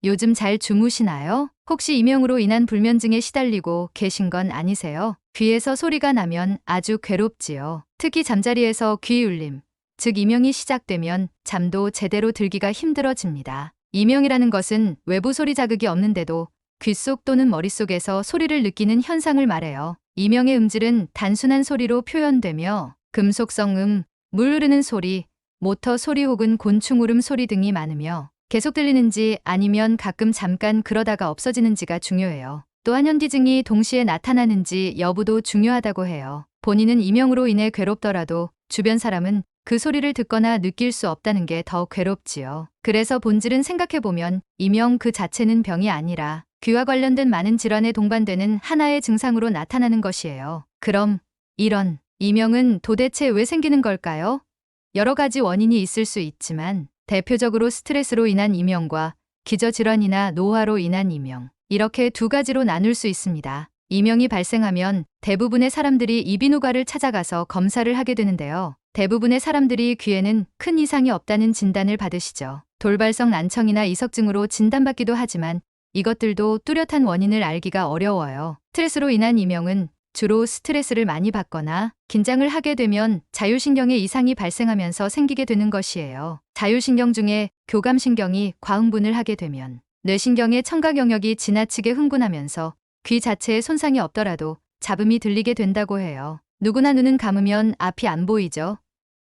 요즘 잘 주무시나요? 혹시 이명으로 인한 불면증에 시달리고 계신 건 아니세요? 귀에서 소리가 나면 아주 괴롭지요. 특히 잠자리에서 귀 울림, 즉 이명이 시작되면 잠도 제대로 들기가 힘들어집니다. 이명이라는 것은 외부 소리 자극이 없는데도 귓속 또는 머릿속에서 소리를 느끼는 현상을 말해요. 이명의 음질은 단순한 소리로 표현되며 금속성 물 흐르는 소리, 모터 소리 혹은 곤충 울음 소리 등이 많으며 계속 들리는지 아니면 가끔 잠깐 그러다가 없어지는지가 중요해요. 또 한현기증이 동시에 나타나는지 여부도 중요하다고 해요. 본인은 이명으로 인해 괴롭더라도 주변 사람은 그 소리를 듣거나 느낄 수 없다는 게 더 괴롭지요. 그래서 본질은 생각해보면 이명 그 자체는 병이 아니라 귀와 관련된 많은 질환에 동반되는 하나의 증상으로 나타나는 것이에요. 그럼 이런 이명은 도대체 왜 생기는 걸까요? 여러 가지 원인이 있을 수 있지만 대표적으로 스트레스로 인한 이명과 기저질환이나 노화로 인한 이명, 이렇게 두 가지로 나눌 수 있습니다. 이명이 발생하면 대부분의 사람들이 이비인후과를 찾아가서 검사를 하게 되는데요. 대부분의 사람들이 귀에는 큰 이상이 없다는 진단을 받으시죠. 돌발성 난청이나 이석증으로 진단받기도 하지만 이것들도 뚜렷한 원인을 알기가 어려워요. 스트레스로 인한 이명은 주로 스트레스를 많이 받거나 긴장을 하게 되면 자율신경에 이상이 발생하면서 생기게 되는 것이에요. 자율신경 중에 교감신경이 과흥분을 하게 되면 뇌신경의 청각 영역이 지나치게 흥분하면서 귀 자체에 손상이 없더라도 잡음이 들리게 된다고 해요. 누구나 눈은 감으면 앞이 안 보이죠.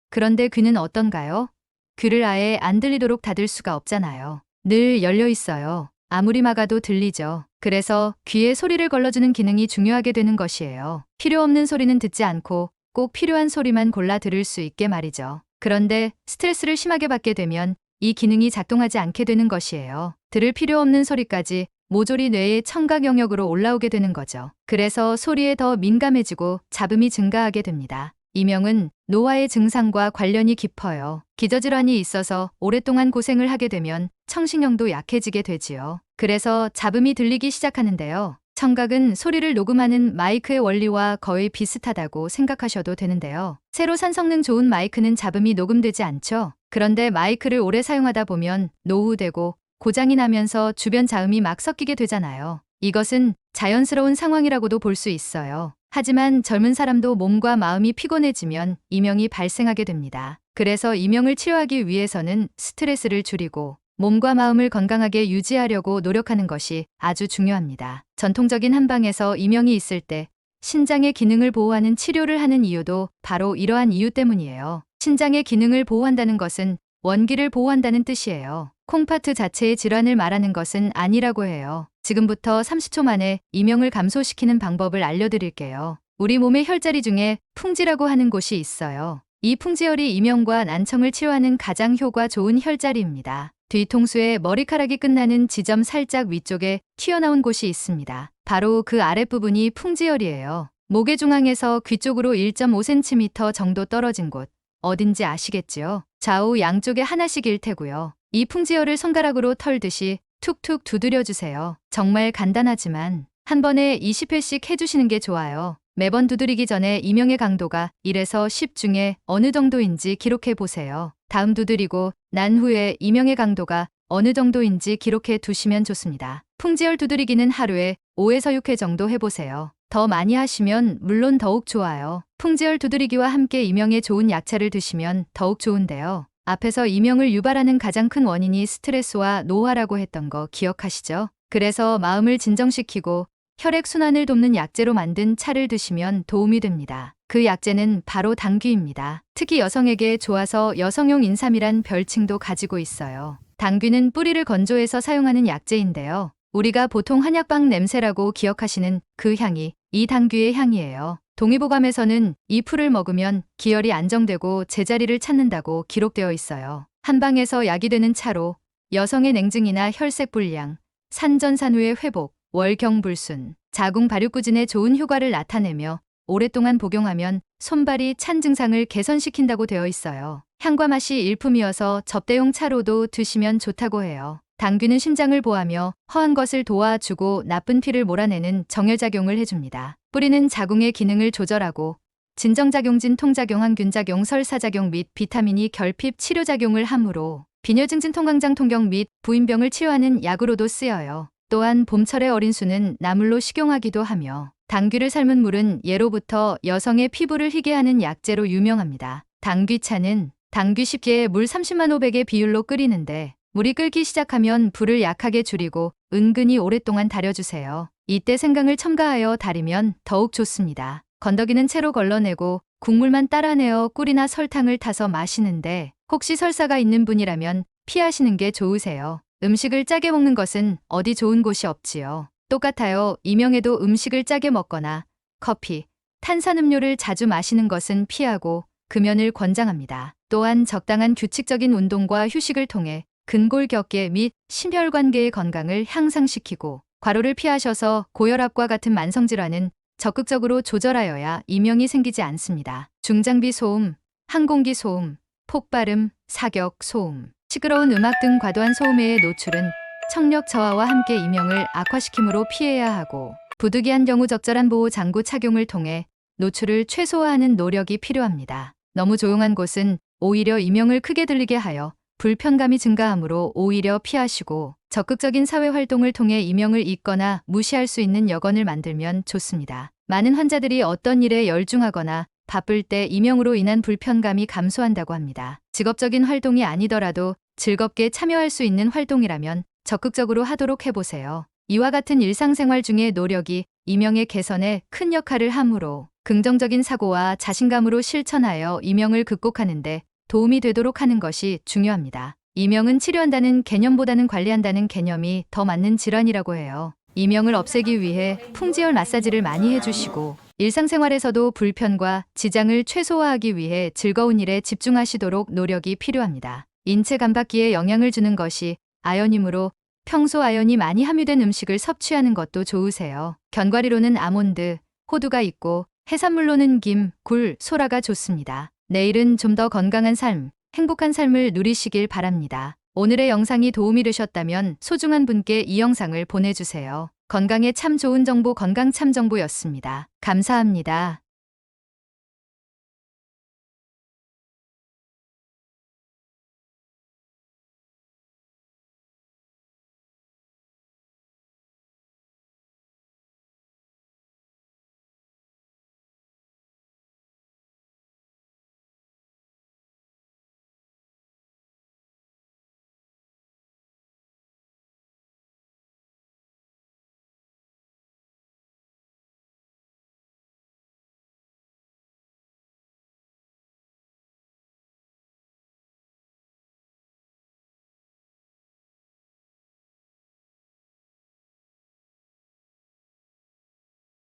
그런데 귀는 어떤가요? 귀를 아예 안 들리도록 닫을 수가 없잖아요. 늘 열려 있어요. 아무리 막아도 들리죠. 그래서 귀에 소리를 걸러주는 기능이 중요하게 되는 것이에요. 필요 없는 소리는 듣지 않고 꼭 필요한 소리만 골라 들을 수 있게 말이죠. 그런데 스트레스를 심하게 받게 되면 이 기능이 작동하지 않게 되는 것이에요. 들을 필요 없는 소리까지 모조리 뇌의 청각 영역으로 올라오게 되는 거죠. 그래서 소리에 더 민감해지고 잡음이 증가하게 됩니다. 이명은 노화의 증상과 관련이 깊어요. 기저질환이 있어서 오랫동안 고생을 하게 되면 청신형도 약해지게 되지요. 그래서 잡음이 들리기 시작하는데요. 청각은 소리를 녹음하는 마이크의 원리와 거의 비슷하다고 생각하셔도 되는데요. 새로 산 성능 좋은 마이크는 잡음이 녹음되지 않죠. 그런데 마이크를 오래 사용하다 보면 노후되고 고장이 나면서 주변 자음이 막 섞이게 되잖아요. 이것은 자연스러운 상황이라고도 볼 수 있어요. 하지만 젊은 사람도 몸과 마음이 피곤해지면 이명이 발생하게 됩니다. 그래서 이명을 치료하기 위해서는 스트레스를 줄이고 몸과 마음을 건강하게 유지하려고 노력하는 것이 아주 중요합니다. 전통적인 한방에서 이명이 있을 때 신장의 기능을 보호하는 치료를 하는 이유도 바로 이러한 이유 때문이에요. 신장의 기능을 보호한다는 것은 원기를 보호한다는 뜻이에요. 콩파트 자체의 질환을 말하는 것은 아니라고 해요. 지금부터 30초 만에 이명을 감소시키는 방법을 알려드릴게요. 우리 몸의 혈자리 중에 풍지라고 하는 곳이 있어요. 이 풍지혈이 이명과 난청을 치료하는 가장 효과 좋은 혈자리입니다. 뒤통수에 머리카락이 끝나는 지점 살짝 위쪽에 튀어나온 곳이 있습니다. 바로 그 아랫부분이 풍지혈이에요. 목의 중앙에서 귀 쪽으로 1.5cm 정도 떨어진 곳, 어딘지 아시겠지요? 좌우 양쪽에 하나씩일 테고요. 이 풍지혈을 손가락으로 털듯이 툭툭 두드려주세요. 정말 간단하지만 한 번에 20회씩 해주시는 게 좋아요. 매번 두드리기 전에 이명의 강도가 1에서 10 중에 어느 정도인지 기록해 보세요. 다음 두드리고 난 후에 이명의 강도가 어느 정도인지 기록해 두시면 좋습니다. 풍지혈 두드리기는 하루에 5에서 6회 정도 해보세요. 더 많이 하시면 물론 더욱 좋아요. 풍지혈 두드리기와 함께 이명에 좋은 약차를 드시면 더욱 좋은데요. 앞에서 이명을 유발하는 가장 큰 원인이 스트레스와 노화라고 했던 거 기억하시죠? 그래서 마음을 진정시키고 혈액순환을 돕는 약재로 만든 차를 드시면 도움이 됩니다. 그 약재는 바로 당귀입니다. 특히 여성에게 좋아서 여성용 인삼이란 별칭도 가지고 있어요. 당귀는 뿌리를 건조해서 사용하는 약재인데요. 우리가 보통 한약방 냄새라고 기억하시는 그 향이 이 당귀의 향이에요. 동의보감에서는 이 풀을 먹으면 기혈이 안정되고 제자리를 찾는다고 기록되어 있어요. 한방에서 약이 되는 차로 여성의 냉증이나 혈색불량, 산전산후의 회복, 월경불순, 자궁 발육부진에 좋은 효과를 나타내며 오랫동안 복용하면 손발이 찬 증상을 개선시킨다고 되어 있어요. 향과 맛이 일품이어서 접대용 차로도 드시면 좋다고 해요. 당귀는 심장을 보하며 허한 것을 도와주고 나쁜 피를 몰아내는 정혈작용을 해줍니다. 뿌리는 자궁의 기능을 조절하고 진정작용, 진통작용, 항균작용, 설사작용 및 비타민이 결핍 치료작용을 하므로 빈혈 증진 통강장 통경 및 부인병을 치료하는 약으로도 쓰여요. 또한 봄철의 어린 수는 나물로 식용하기도 하며 당귀를 삶은 물은 예로부터 여성의 피부를 희게 하는 약재로 유명합니다. 당귀차는 당귀 10개에 물 30만 500의 비율로 끓이는데 물이 끓기 시작하면 불을 약하게 줄이고 은근히 오랫동안 달여주세요. 이때 생강을 첨가하여 달이면 더욱 좋습니다. 건더기는 채로 걸러내고 국물만 따라내어 꿀이나 설탕을 타서 마시는데 혹시 설사가 있는 분이라면 피하시는 게 좋으세요. 음식을 짜게 먹는 것은 어디 좋은 곳이 없지요. 똑같아요. 이명에도 음식을 짜게 먹거나 커피, 탄산음료를 자주 마시는 것은 피하고 금연을 권장합니다. 또한 적당한 규칙적인 운동과 휴식을 통해 근골격계 및 심혈관계의 건강을 향상시키고 과로를 피하셔서 고혈압과 같은 만성질환은 적극적으로 조절하여야 이명이 생기지 않습니다. 중장비 소음, 항공기 소음, 폭발음, 사격 소음, 시끄러운 음악 등 과도한 소음의 노출은 청력 저하와 함께 이명을 악화시키므로 피해야 하고 부득이한 경우 적절한 보호 장구 착용을 통해 노출을 최소화하는 노력이 필요합니다. 너무 조용한 곳은 오히려 이명을 크게 들리게 하여 불편감이 증가하므로 오히려 피하시고 적극적인 사회활동을 통해 이명을 잊거나 무시할 수 있는 여건을 만들면 좋습니다. 많은 환자들이 어떤 일에 열중하거나 바쁠 때 이명으로 인한 불편감이 감소한다고 합니다. 직업적인 활동이 아니더라도 즐겁게 참여할 수 있는 활동이라면 적극적으로 하도록 해보세요. 이와 같은 일상생활 중의 노력이 이명의 개선에 큰 역할을 하므로 긍정적인 사고와 자신감으로 실천하여 이명을 극복하는 데 도움이 되도록 하는 것이 중요합니다. 이명은 치료한다는 개념보다는 관리한다는 개념이 더 맞는 질환이라고 해요. 이명을 없애기 위해 풍지열 마사지를 많이 해주시고 일상생활에서도 불편과 지장을 최소화하기 위해 즐거운 일에 집중하시도록 노력이 필요합니다. 인체 감박기에 영향을 주는 것이 아연이므로 평소 아연이 많이 함유된 음식을 섭취하는 것도 좋으세요. 견과류로는 아몬드, 호두가 있고 해산물로는 김, 굴, 소라가 좋습니다. 내일은 좀 더 건강한 삶, 행복한 삶을 누리시길 바랍니다. 오늘의 영상이 도움이 되셨다면 소중한 분께 이 영상을 보내주세요. 건강에 참 좋은 정보 건강 참 정보였습니다. 감사합니다.